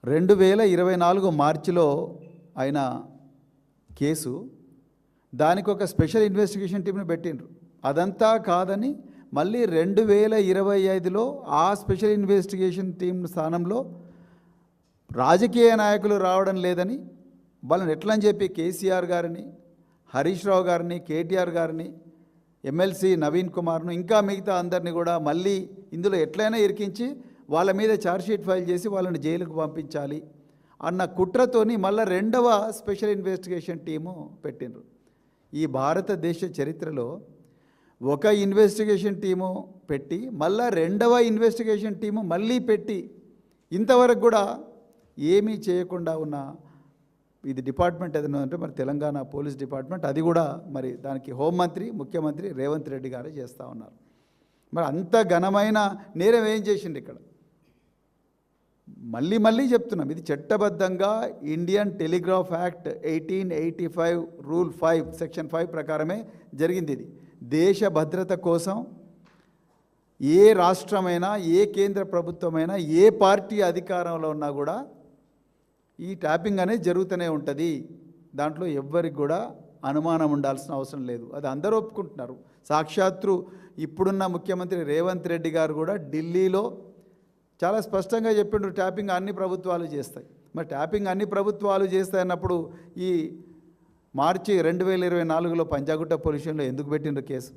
2024 మార్చిలో అయిన కేసు, దానికి ఒక స్పెషల్ ఇన్వెస్టిగేషన్ టీంని పెట్టిండ్రు. అదంతా కాదని మళ్ళీ 2025లో ఆ స్పెషల్ ఇన్వెస్టిగేషన్ టీం స్థానంలో రాజకీయ నాయకులు రావడం లేదని వాళ్ళని ఎట్లని చెప్పి కేసీఆర్ గారిని, హరీష్ రావు గారిని, కేటీఆర్ గారిని, ఎమ్మెల్సీ నవీన్ కుమార్ను, ఇంకా మిగతా అందరినీ కూడా మళ్ళీ ఇందులో ఎట్లయినా ఇరికించి వాళ్ళ మీద ఛార్జ్షీట్ ఫైల్ చేసి వాళ్ళని జైలుకు పంపించాలి అన్న కుట్రతోని మళ్ళీ రెండవ స్పెషల్ ఇన్వెస్టిగేషన్ టీము పెట్టిండ్రు. ఈ భారతదేశ చరిత్రలో ఒక ఇన్వెస్టిగేషన్ టీము పెట్టి మళ్ళీ రెండవ ఇన్వెస్టిగేషన్ టీము మళ్ళీ పెట్టి ఇంతవరకు కూడా ఏమీ చేయకుండా ఉన్న ఇది డిపార్ట్మెంట్ ఏదైనా అంటే మరి తెలంగాణ పోలీస్ డిపార్ట్మెంట్, అది కూడా మరి దానికి హోంమంత్రి, ముఖ్యమంత్రి రేవంత్ రెడ్డి గారే చేస్తూ ఉన్నారు. మరి అంత ఘనమైన నేరం ఏం చేసిండు ఇక్కడ? మళ్ళీ చెప్తున్నాం, ఇది చట్టబద్ధంగా Indian telegraph act 1885 rule 5 section 5 ప్రకారమే జరిగింది. ఇది దేశ భద్రత కోసం ఏ రాష్ట్రమైనా, ఏ కేంద్ర ప్రభుత్వమైనా, ఏ పార్టీ అధికారంలో ఉన్నా కూడా ఈ ట్యాపింగ్ అనేది జరుగుతూనే ఉంటుంది. దాంట్లో ఎవ్వరికి కూడా అనుమానం ఉండాల్సిన అవసరం లేదు. అది అందరూ ఒప్పుకుంటున్నారు. సాక్షాత్తు ఇప్పుడున్న ముఖ్యమంత్రి రేవంత్ రెడ్డి గారు కూడా ఢిల్లీలో చాలా స్పష్టంగా చెప్పిండ్రు, ట్యాపింగ్ అన్ని ప్రభుత్వాలు చేస్తాయి. మరి ట్యాపింగ్ అన్ని ప్రభుత్వాలు చేస్తాయి అన్నప్పుడు ఈ మార్చి 2024లో పంజాగుట్ట పొల్యూషన్లో ఎందుకు పెట్టిండ్రు కేసు?